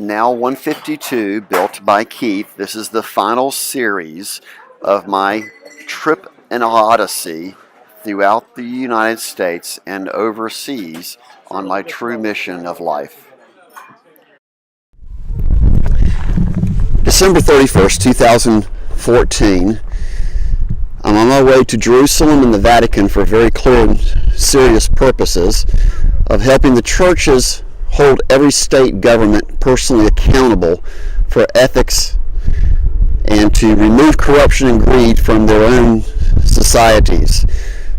Now 152, Built by Keith. This is the final series of my trip and odyssey throughout the United States and overseas on my true mission of life. December 31st, 2014. I'm on my way to Jerusalem and the Vatican for very clear and serious purposes of helping the churches hold every state government personally accountable for ethics and to remove corruption and greed from their own societies.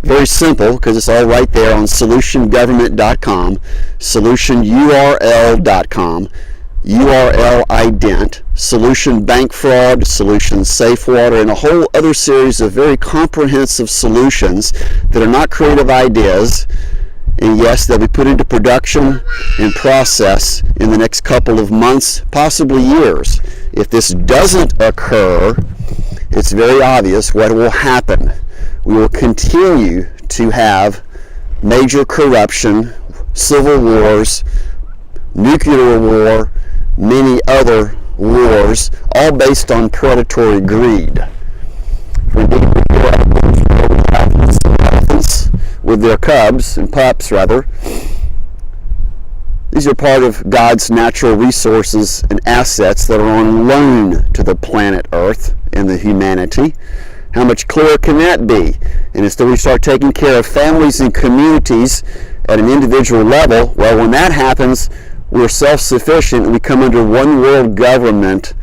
Very simple, because it's all right there on SolutionGovernment.com, SolutionURL.com, URL ident, Solution Bank Fraud, Solution Safe Water, and a whole other series of very comprehensive solutions that are not creative ideas. And yes, they'll be put into production and process in the next couple of months, possibly years. If this doesn't occur, it's very obvious what will happen. We will continue to have major corruption, civil wars, nuclear war, many other wars, all based on predatory greed. With their cubs and pups, rather. These are part of God's natural resources and assets that are on loan to the planet Earth and the humanity. How much clearer can that be? And instead we start taking care of families and communities at an individual level, well, when that happens, we're self-sufficient and we come under one world government,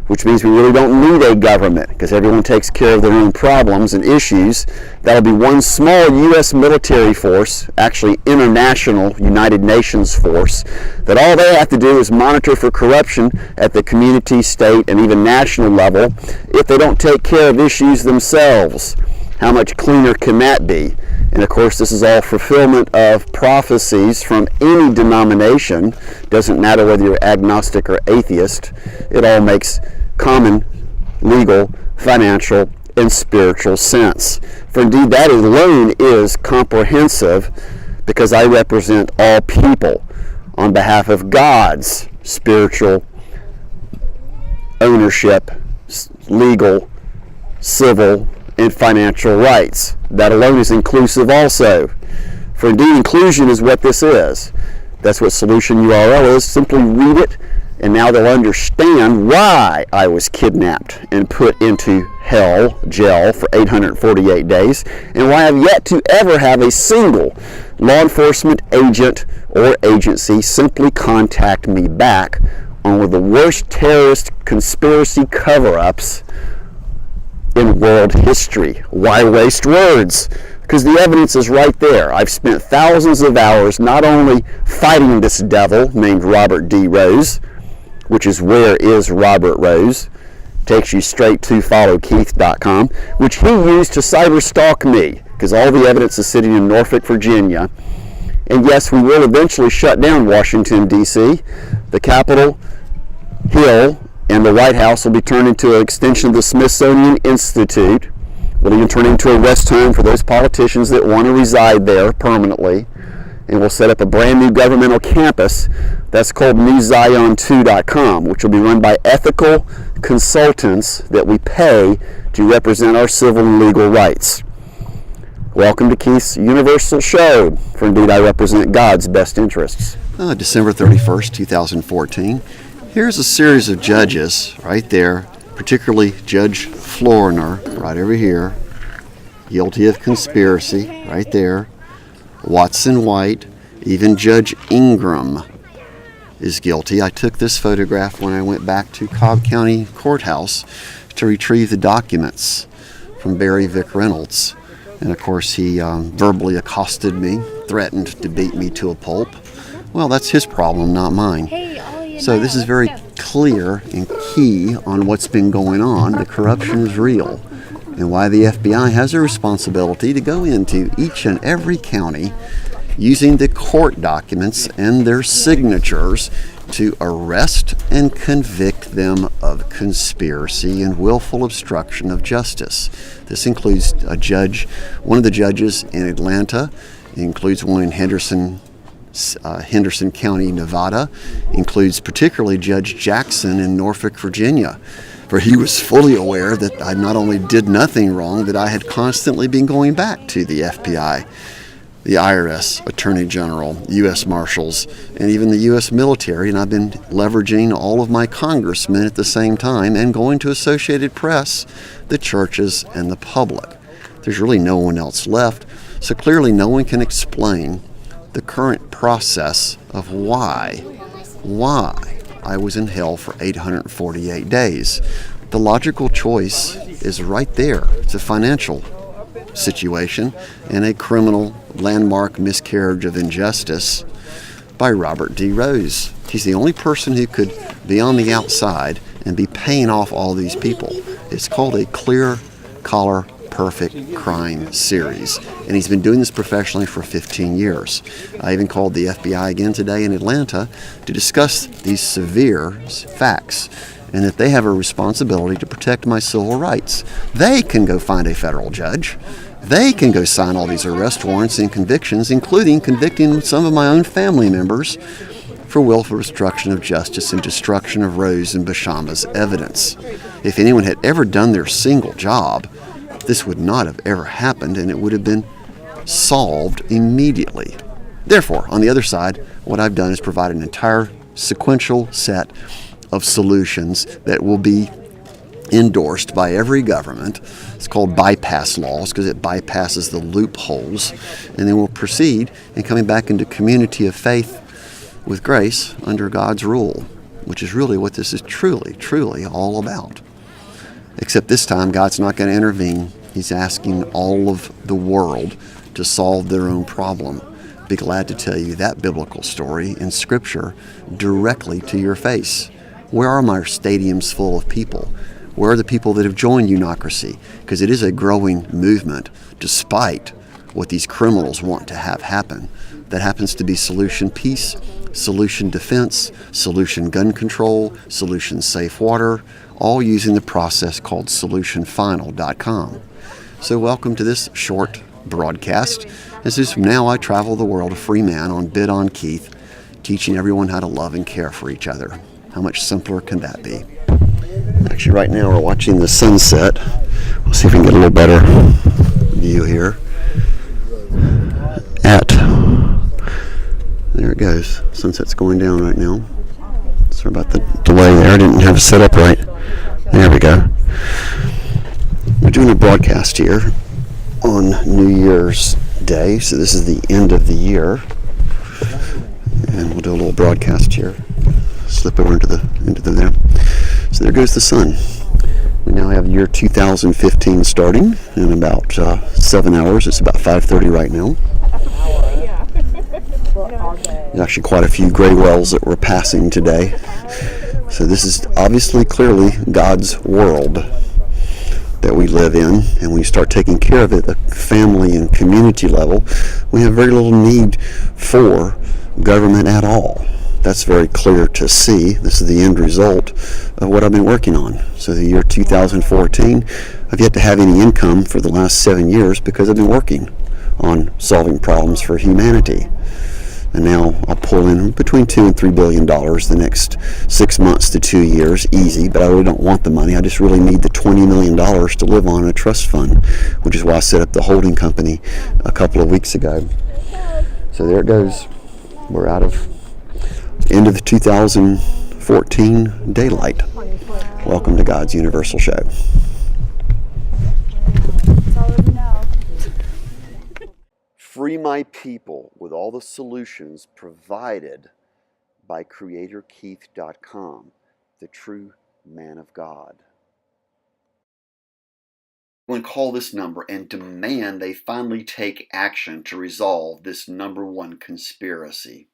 which means we really don't need a government because everyone takes care of their own problems and issues. That'll be one small U.S. military force, actually international United Nations force, that all they have to do is monitor for corruption at the community, state, and even national level if they don't take care of issues themselves. How much cleaner can that be? And of course, this is all fulfillment of prophecies from any denomination. Doesn't matter whether you're agnostic or atheist. It all makes common, legal, financial, and spiritual sense. For indeed, that alone is comprehensive because I represent all people on behalf of God's spiritual ownership, legal, civil, and financial rights. That alone is inclusive also. For indeed, inclusion is what this is. That's what Solution URL is. Simply read it, and now they'll understand why I was kidnapped and put into hell, jail, for 848 days, and why I've yet to ever have a single law enforcement agent or agency simply contact me back on one of the worst terrorist conspiracy cover-ups in world history. Why waste words? Because the evidence is right there. I've spent thousands of hours not only fighting this devil named Robert D. Rose, which is where is Robert Rose, takes you straight to followkeith.com, which he used to cyber stalk me, because all the evidence is sitting in Norfolk, Virginia. And yes, we will eventually shut down Washington, D.C. The Capitol Hill and the White House will be turned into an extension of the Smithsonian Institute. We'll even turn into a rest home for those politicians that want to reside there permanently. And we'll set up a brand new governmental campus that's called NewZion2.com, which will be run by ethical consultants that we pay to represent our civil and legal rights. Welcome to Keith's Universal Show, for indeed I represent God's best interests. December 31st, 2014. Here's a series of judges right there, particularly Judge Florner, right over here, guilty of conspiracy, right there. Watson White, even Judge Ingram is guilty. I took this photograph when I went back to Cobb County Courthouse to retrieve the documents from Barry Vic Reynolds. And of course he verbally accosted me, threatened to beat me to a pulp. Well, that's his problem, not mine. So this is very clear and key on what's been going on. The corruption is real, and why the FBI has a responsibility to go into each and every county using the court documents and their signatures to arrest and convict them of conspiracy and willful obstruction of justice. This includes one of the judges in Atlanta. It includes one in Henderson Henderson County, Nevada, includes particularly Judge Jackson in Norfolk, Virginia, for he was fully aware that I not only did nothing wrong, that I had constantly been going back to the FBI, the IRS, Attorney General, U.S. Marshals, and even the U.S. military, and I've been leveraging all of my congressmen at the same time and going to Associated Press, the churches, and the public. There's really no one else left, so clearly no one can explain the current process of why I was in hell for 848 days. The logical choice is right there. It's a financial situation and a criminal landmark miscarriage of injustice by Robert D. Rose. He's the only person who could be on the outside and be paying off all these people. It's called a clear collar perfect crime series, and he's been doing this professionally for 15 years. I even called the FBI again today in Atlanta to discuss these severe facts and that they have a responsibility to protect my civil rights. They can go find a federal judge. They can go sign all these arrest warrants and convictions, including convicting some of my own family members for willful obstruction of justice and destruction of Rose and Bashama's evidence. If anyone had ever done their single job, this would not have ever happened, and it would have been solved immediately. Therefore, on the other side, what I've done is provide an entire sequential set of solutions that will be endorsed by every government. It's called bypass laws because it bypasses the loopholes, and then we'll proceed in coming back into community of faith with grace under God's rule, which is really what this is truly all about. Except this time, God's not going to intervene. He's asking all of the world to solve their own problem. Be glad to tell you that biblical story in Scripture directly to your face. Where are my stadiums full of people? Where are the people that have joined Unocracy? Because it is a growing movement, despite what these criminals want to have happen. That happens to be Solution Peace, Solution Defense, Solution Gun Control, Solution Safe Water, all using the process called SolutionFinal.com. So welcome to this short broadcast. As is now I travel the world a free man on BuiltByKeith, teaching everyone how to love and care for each other. How much simpler can that be? Actually, right now we're watching the sunset. We'll see if we can get a little better view here. There it goes. Sunset's going down right now. Sorry about the delay there. I didn't have it set up right. There we go. We're doing a broadcast here on New Year's Day. So this is the end of the year. And we'll do a little broadcast here. Slip over into the there. So there goes the sun. We now have year 2015 starting in about 7 hours. It's about 5:30 right now. There's actually quite a few gray wells that we're passing today. So this is obviously clearly God's world that we live in, and when you start taking care of it at the family and community level, we have very little need for government at all. That's very clear to see. This is the end result of what I've been working on. So the year 2014, I've yet to have any income for the last 7 years because I've been working on solving problems for humanity. And now I'll pull in between $2 and $3 billion the next 6 months to 2 years, easy, but I really don't want the money. I just really need the $20 million to live on in a trust fund, which is why I set up the holding company a couple of weeks ago. So there it goes. We're out of end of the 2014 daylight. Welcome to God's Universal Show. Free my people with all the solutions provided by CreatorKeith.com, the true man of God. When call this number and demand they finally take action to resolve this #1 conspiracy.